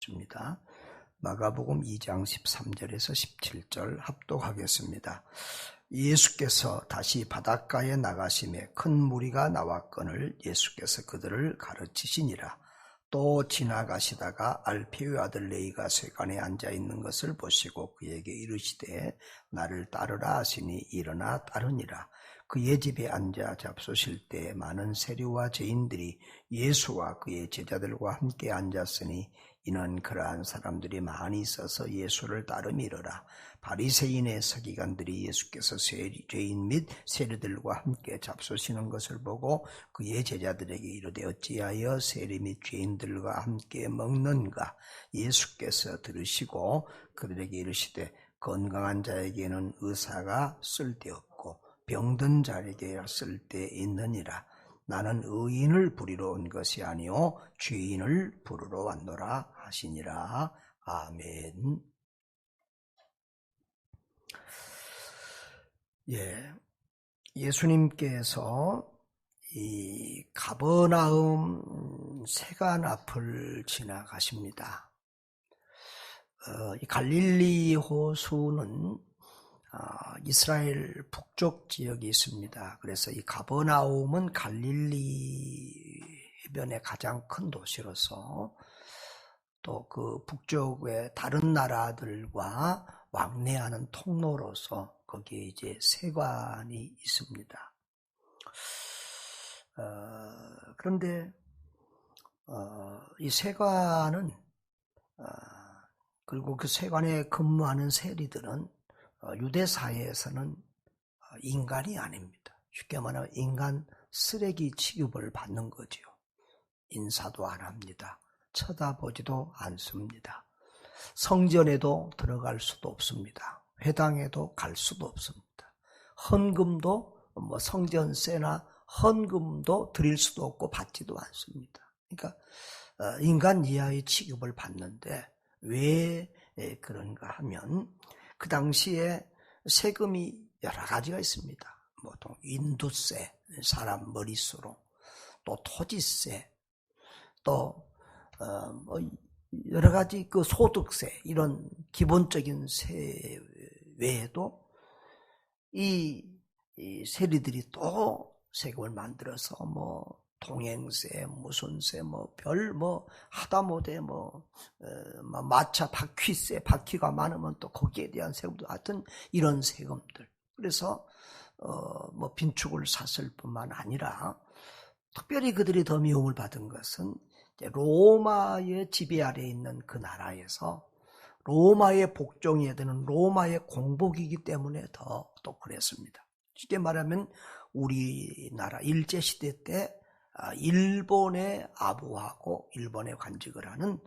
있습니다. 마가복음 2장 13절에서 17절 합독하겠습니다. 예수께서 다시 바닷가에 나가심에 큰 무리가 나왔거늘 예수께서 그들을 가르치시니라. 또 지나가시다가 알페의 아들 레이가 쇠관에 앉아있는 것을 보시고 그에게 이르시되 나를 따르라 하시니 일어나 따르니라. 그의 집에 앉아 잡수실 때 많은 세리와 죄인들이 예수와 그의 제자들과 함께 앉았으니 이는 그러한 사람들이 많이 있어서 예수를 따르미러라. 바리새인의 서기관들이 예수께서 죄인 및 세리들과 함께 잡수시는 것을 보고 그의 제자들에게 이르되 어찌하여 세리 및 죄인들과 함께 먹는가? 예수께서 들으시고 그들에게 이르시되 건강한 자에게는 의사가 쓸데없고 병든 자에게 쓸데있느니라. 나는 의인을 부리러 온 것이 아니요 죄인을 부르러 왔노라 하시니라. 아멘. 예수님께서 이 가버나움 세관 앞을 지나가십니다. 이 갈릴리 호수는 이스라엘 북쪽 지역이 있습니다. 그래서 이 가버나움은 갈릴리 해변의 가장 큰 도시로서 또 그 북쪽의 다른 나라들과 왕래하는 통로로서 거기에 이제 세관이 있습니다. 그런데 이 세관은 그리고 그 세관에 근무하는 세리들은 유대 사회에서는 인간이 아닙니다. 쉽게 말하면 인간 쓰레기 취급을 받는 거죠. 인사도 안 합니다. 쳐다보지도 않습니다. 성전에도 들어갈 수도 없습니다. 회당에도 갈 수도 없습니다. 헌금도 성전세나 헌금도 드릴 수도 없고 받지도 않습니다. 그러니까 인간 이하의 취급을 받는데 왜 그런가 하면 그 당시에 세금이 여러 가지가 있습니다. 보통 인두세, 사람 머릿수로, 또 토지세, 또 여러 가지 그 소득세 이런 기본적인 세 외에도 이 세리들이 또 세금을 만들어서 동행세, 무슨세, 하다못해 마차 바퀴세, 바퀴가 많으면 또 거기에 대한 세금도 하여튼 이런 세금들. 그래서 빈축을 샀을 뿐만 아니라 특별히 그들이 더 미움을 받은 것은 로마의 지배 아래에 있는 그 나라에서 로마의 복종해야 되는 로마의 공복이기 때문에 더 또 그랬습니다. 쉽게 말하면 우리나라 일제시대 때 일본에 아부하고 일본에 관직을 하는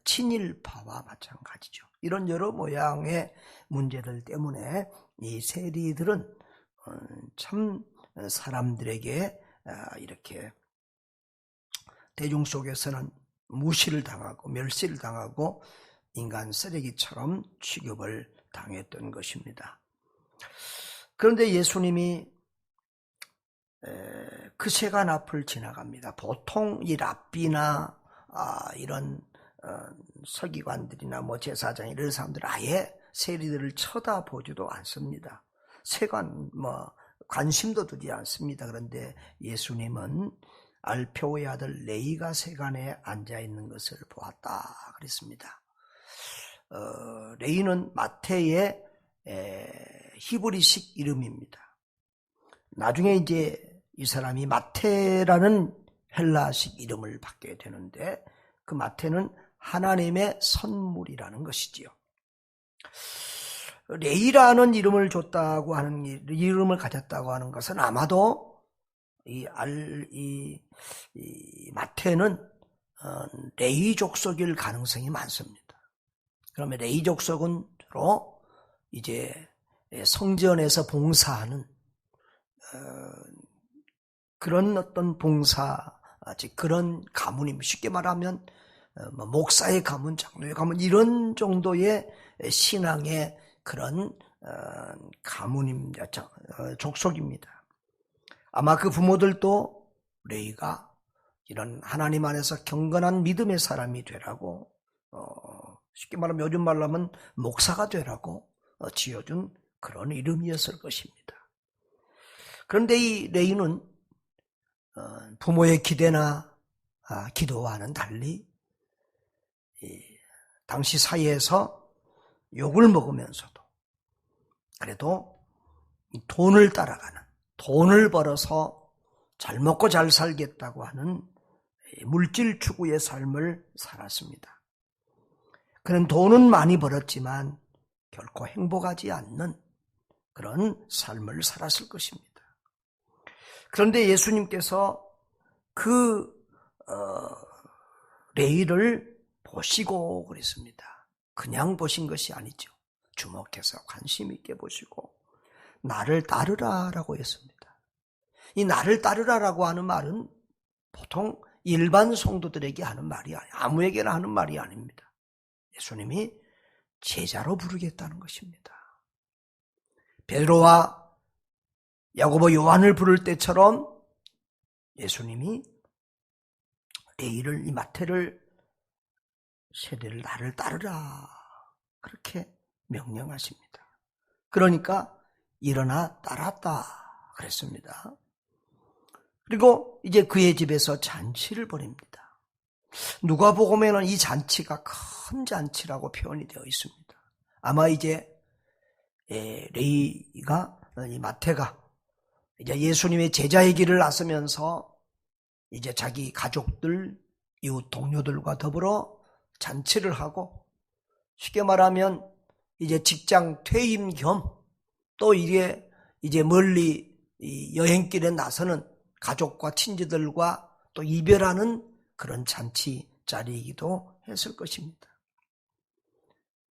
친일파와 마찬가지죠. 이런 여러 모양의 문제들 때문에 이 세리들은 참 사람들에게 이렇게 대중 속에서는 무시를 당하고 멸시를 당하고 인간 쓰레기처럼 취급을 당했던 것입니다. 그런데 예수님이 그 세관 앞을 지나갑니다. 보통 이 랍비나 이런 서기관들이나 제사장 이런 사람들은 아예 세리들을 쳐다보지도 않습니다. 세관 관심도 두지 않습니다. 그런데 예수님은 알페오의 아들 레이가 세관에 앉아 있는 것을 보았다 그랬습니다. 레이는 마태의 히브리식 이름입니다. 나중에 이제 이 사람이 마태라는 헬라식 이름을 받게 되는데 그 마태는 하나님의 선물이라는 것이지요. 레이라는 이름을 줬다고 하는 이름을 가졌다고 하는 것은 아마도 이 마태는 레이 족속일 가능성이 많습니다. 그러면 레이 족속은 주로 이제 성전에서 봉사하는 그런 어떤 그런 가문입니다. 쉽게 말하면 목사의 가문, 장로의 가문 이런 정도의 신앙의 그런 가문입니다. 족속입니다. 아마 그 부모들도 레이가 이런 하나님 안에서 경건한 믿음의 사람이 되라고 쉽게 말하면 요즘 말로 하면 목사가 되라고 지어준 그런 이름이었을 것입니다. 그런데 이 레이는 부모의 기대나 기도와는 달리 당시 사회에서 욕을 먹으면서도 그래도 돈을 따라가는, 돈을 벌어서 잘 먹고 잘 살겠다고 하는 물질 추구의 삶을 살았습니다. 그는 돈은 많이 벌었지만 결코 행복하지 않는 그런 삶을 살았을 것입니다. 그런데 예수님께서 그 레이를 보시고 그랬습니다. 그냥 보신 것이 아니죠. 주목해서 관심 있게 보시고 나를 따르라라고 했습니다. 이 나를 따르라라고 하는 말은 보통 일반 성도들에게 하는 말이 아니에요. 아무에게나 하는 말이 아닙니다. 예수님이 제자로 부르겠다는 것입니다. 베드로와 야고보, 요한을 부를 때처럼 예수님이 레이를, 이 마태를, 세례를 나를 따르라 그렇게 명령하십니다. 그러니까 일어나 따랐다 그랬습니다. 그리고 이제 그의 집에서 잔치를 벌입니다. 누가복음에는 이 잔치가 큰 잔치라고 표현이 되어 있습니다. 아마 이제 레이가, 이 마태가 이제 예수님의 제자의 길을 나서면서 이제 자기 가족들, 이웃 동료들과 더불어 잔치를 하고, 쉽게 말하면 이제 직장 퇴임 겸 또 이게 이제 멀리 여행길에 나서는 가족과 친지들과 또 이별하는 그런 잔치 자리이기도 했을 것입니다.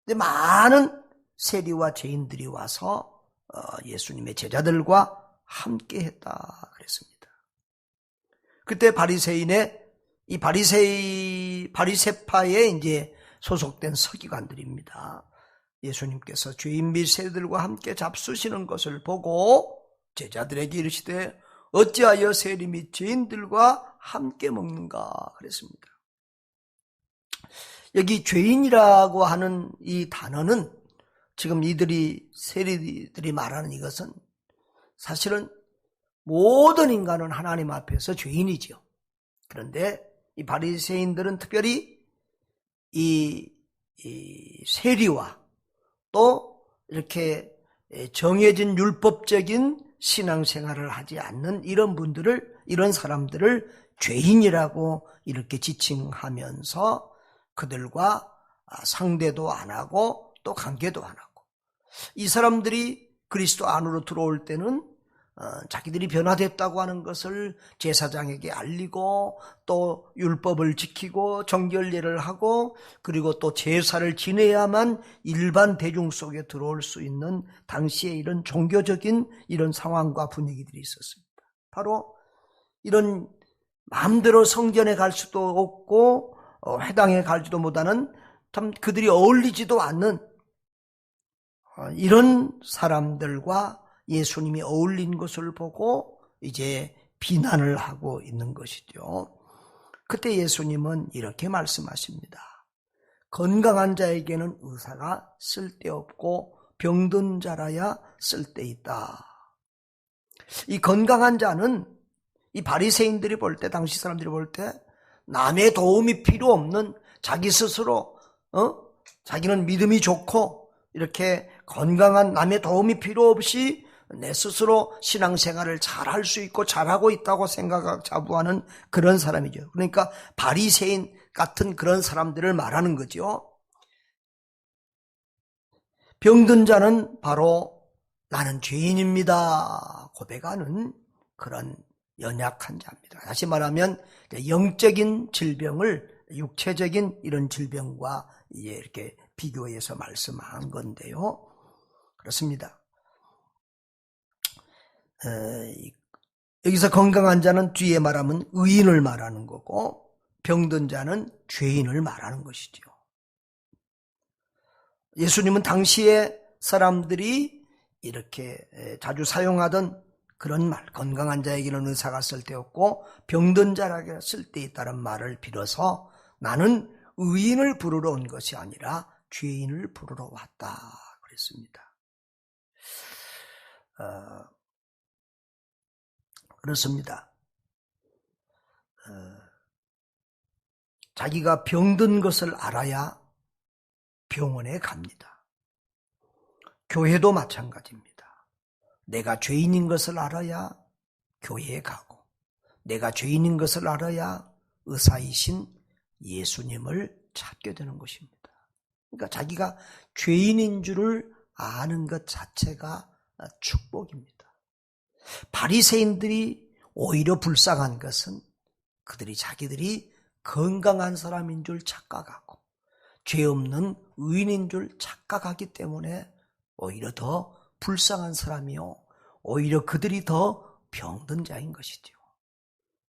근데 많은 세리와 죄인들이 와서 예수님의 제자들과 함께 했다 그랬습니다. 그때 이 바리새파에 이제 소속된 서기관들입니다. 예수님께서 죄인 및 세리들과 함께 잡수시는 것을 보고 제자들에게 이르시되 어찌하여 세리 및 죄인들과 함께 먹는가 그랬습니다. 여기 죄인이라고 하는 이 단어는 지금 세리들이 말하는 이것은 사실은 모든 인간은 하나님 앞에서 죄인이죠. 그런데 이 바리새인들은 특별히 이 세리와 또 이렇게 정해진 율법적인 신앙생활을 하지 않는 이런 사람들을 죄인이라고 이렇게 지칭하면서 그들과 상대도 안 하고 또 관계도 안 하고, 이 사람들이 그리스도 안으로 들어올 때는 자기들이 변화됐다고 하는 것을 제사장에게 알리고 또 율법을 지키고 정결례를 하고 그리고 또 제사를 지내야만 일반 대중 속에 들어올 수 있는 당시에 이런 종교적인 이런 상황과 분위기들이 있었습니다. 바로 이런 마음대로 성전에 갈 수도 없고 회당에 갈지도 못하는, 참 그들이 어울리지도 않는 이런 사람들과 예수님이 어울린 것을 보고 이제 비난을 하고 있는 것이죠. 그때 예수님은 이렇게 말씀하십니다. 건강한 자에게는 의사가 쓸데없고 병든 자라야 쓸데있다. 이 건강한 자는 이 바리새인들이 볼 때, 당시 사람들이 볼 때 남의 도움이 필요 없는, 자기 스스로 자기는 믿음이 좋고 이렇게 건강한, 남의 도움이 필요 없이 내 스스로 신앙생활을 잘할 수 있고 잘하고 있다고 생각하고 자부하는 그런 사람이죠. 그러니까 바리새인 같은 그런 사람들을 말하는 거죠. 병든 자는 바로 나는 죄인입니다 고백하는 그런 연약한 자입니다. 다시 말하면 영적인 질병을 육체적인 이런 질병과 이렇게 비교해서 말씀한 건데요. 그렇습니다. 여기서 건강한 자는 뒤에 말하면 의인을 말하는 거고, 병든 자는 죄인을 말하는 것이죠. 예수님은 당시에 사람들이 이렇게 자주 사용하던 그런 말, 건강한 자에게는 의사가 쓸데없고 병든 자에게 쓸데있다는 말을 빌어서 나는 의인을 부르러 온 것이 아니라 죄인을 부르러 왔다 그랬습니다. 그렇습니다. 자기가 병든 것을 알아야 병원에 갑니다. 교회도 마찬가지입니다. 내가 죄인인 것을 알아야 교회에 가고, 내가 죄인인 것을 알아야 의사이신 예수님을 찾게 되는 것입니다. 그러니까 자기가 죄인인 줄을 아는 것 자체가 축복입니다. 바리새인들이 오히려 불쌍한 것은 그들이 자기들이 건강한 사람인 줄 착각하고 죄 없는 의인인 줄 착각하기 때문에 오히려 더 불쌍한 사람이요, 오히려 그들이 더 병든 자인 것이죠.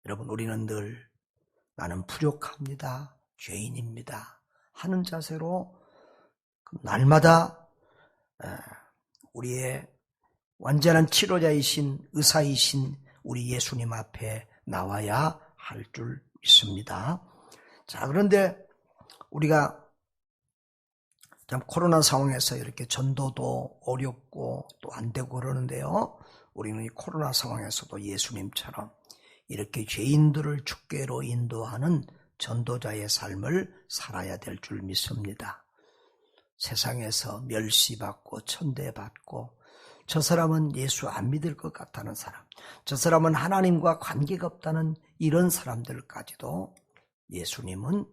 여러분, 우리는 늘 나는 부족합니다, 죄인입니다 하는 자세로 날마다 우리의 완전한 치료자이신 의사이신 우리 예수님 앞에 나와야 할 줄 믿습니다. 자, 그런데 우리가 참 코로나 상황에서 이렇게 전도도 어렵고 또 안 되고 그러는데요, 우리는 이 코로나 상황에서도 예수님처럼 이렇게 죄인들을 주께로 인도하는 전도자의 삶을 살아야 될 줄 믿습니다. 세상에서 멸시받고 천대받고 저 사람은 예수 안 믿을 것 같다는 사람, 저 사람은 하나님과 관계가 없다는 이런 사람들까지도 예수님은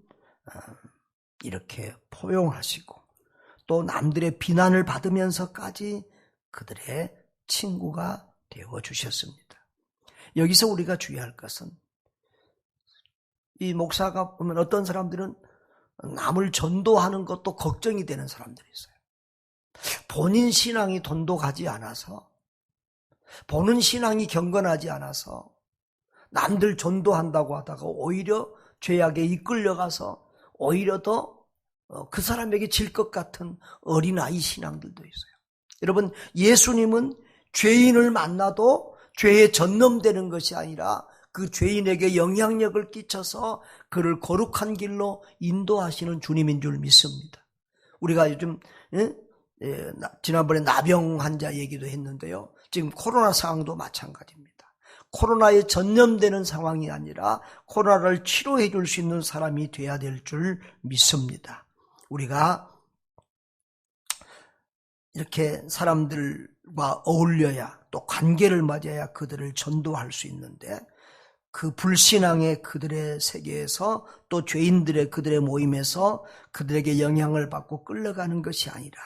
이렇게 포용하시고 또 남들의 비난을 받으면서까지 그들의 친구가 되어주셨습니다. 여기서 우리가 주의할 것은, 이 목사가 보면 어떤 사람들은 남을 전도하는 것도 걱정이 되는 사람들이 있어요. 본인 신앙이 돈독하지 않아서, 본인 신앙이 경건하지 않아서 남들 전도한다고 하다가 오히려 죄악에 이끌려가서 오히려 더 그 사람에게 질 것 같은 어린아이 신앙들도 있어요. 여러분, 예수님은 죄인을 만나도 죄에 전념되는 것이 아니라 그 죄인에게 영향력을 끼쳐서 그를 거룩한 길로 인도하시는 주님인 줄 믿습니다. 우리가 요즘 지난번에 나병 환자 얘기도 했는데요, 지금 코로나 상황도 마찬가지입니다. 코로나에 전념되는 상황이 아니라 코로나를 치료해 줄 수 있는 사람이 돼야 될 줄 믿습니다. 우리가 이렇게 사람들과 어울려야, 또 관계를 맺어야 그들을 전도할 수 있는데, 그 불신앙의 그들의 세계에서 또 죄인들의 그들의 모임에서 그들에게 영향을 받고 끌려가는 것이 아니라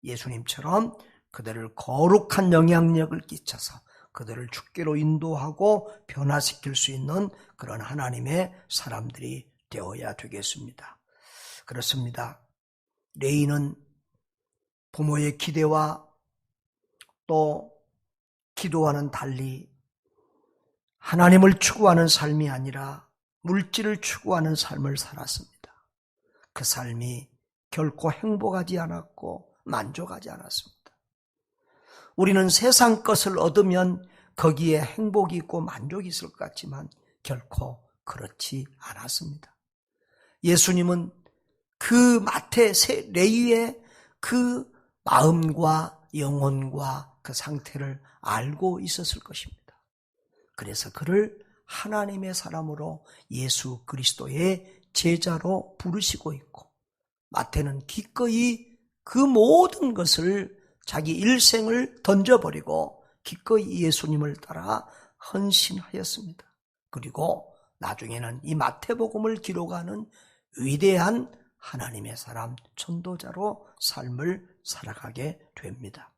예수님처럼 그들을 거룩한 영향력을 끼쳐서 그들을 주께로 인도하고 변화시킬 수 있는 그런 하나님의 사람들이 되어야 되겠습니다. 그렇습니다. 레이는 부모의 기대와 또 기도와는 달리 하나님을 추구하는 삶이 아니라 물질을 추구하는 삶을 살았습니다. 그 삶이 결코 행복하지 않았고 만족하지 않았습니다. 우리는 세상 것을 얻으면 거기에 행복이 있고 만족이 있을 것 같지만 결코 그렇지 않았습니다. 예수님은 그 마태 레위의 그 마음과 영혼과 그 상태를 알고 있었을 것입니다. 그래서 그를 하나님의 사람으로 예수 그리스도의 제자로 부르시고 있고, 마태는 기꺼이 그 모든 것을, 자기 일생을 던져버리고 기꺼이 예수님을 따라 헌신하였습니다. 그리고 나중에는 이 마태복음을 기록하는 위대한 하나님의 사람, 전도자로 삶을 살아가게 됩니다.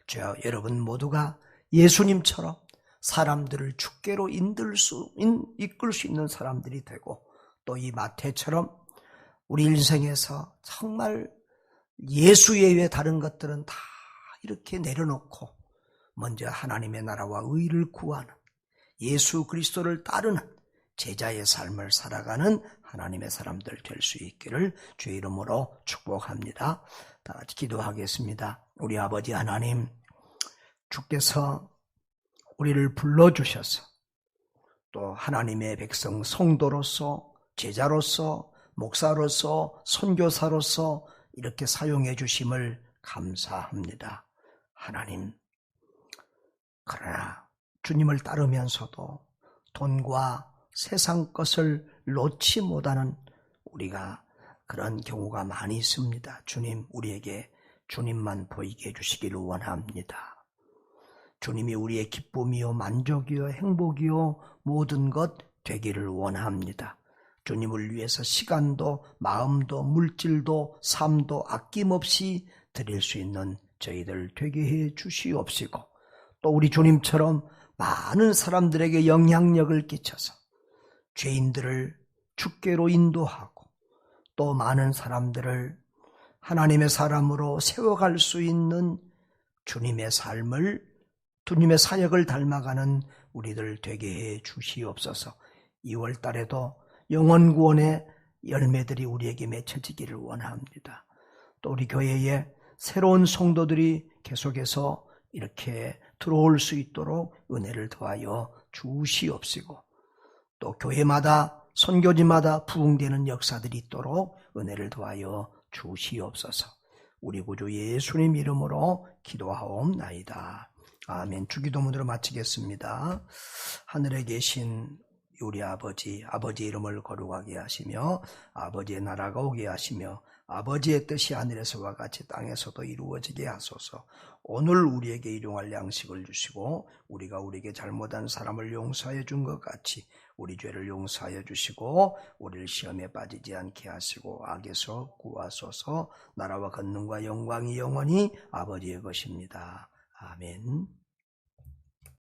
저와 여러분 모두가 예수님처럼 사람들을 주께로 이끌 수 있는 사람들이 되고, 또 이 마태처럼 우리 인생에서 정말 예수 외에 다른 것들은 다 이렇게 내려놓고 먼저 하나님의 나라와 의를 구하는, 예수 그리스도를 따르는 제자의 삶을 살아가는 하나님의 사람들 될 수 있기를 주의 이름으로 축복합니다. 다 같이 기도하겠습니다. 우리 아버지 하나님, 주께서 우리를 불러주셔서 또 하나님의 백성 성도로서, 제자로서 목사로서 선교사로서 이렇게 사용해 주심을 감사합니다. 하나님, 그러나 주님을 따르면서도 돈과 세상 것을 놓지 못하는 우리가 그런 경우가 많이 있습니다. 주님, 우리에게 주님만 보이게 해주시기를 원합니다. 주님이 우리의 기쁨이요 만족이요 행복이요 모든 것 되기를 원합니다. 주님을 위해서 시간도 마음도 물질도 삶도 아낌없이 드릴 수 있는 저희들 되게 해 주시옵시고, 또 우리 주님처럼 많은 사람들에게 영향력을 끼쳐서 죄인들을 주께로 인도하고 또 많은 사람들을 하나님의 사람으로 세워갈 수 있는 주님의 삶을, 주님의 사역을 닮아가는 우리들 되게 해 주시옵소서. 2월 달에도 영혼구원의 열매들이 우리에게 맺혀지기를 원합니다. 또 우리 교회에 새로운 성도들이 계속해서 이렇게 들어올 수 있도록 은혜를 더하여 주시옵시고, 또 교회마다 선교지마다 부흥되는 역사들이 있도록 은혜를 더하여 주시옵소서. 우리 구주 예수님 이름으로 기도하옵나이다. 아멘. 주기도문으로 마치겠습니다. 하늘에 계신 우리 아버지, 아버지의 이름을 거룩하게 하시며 아버지의 나라가 오게 하시며 아버지의 뜻이 하늘에서와 같이 땅에서도 이루어지게 하소서. 오늘 우리에게 일용할 양식을 주시고 우리가 우리에게 잘못한 사람을 용서해 준 것 같이 우리 죄를 용서하여 주시고 우리를 시험에 빠지지 않게 하시고 악에서 구하소서. 나라와 권능과 영광이 영원히 아버지의 것입니다. 아멘.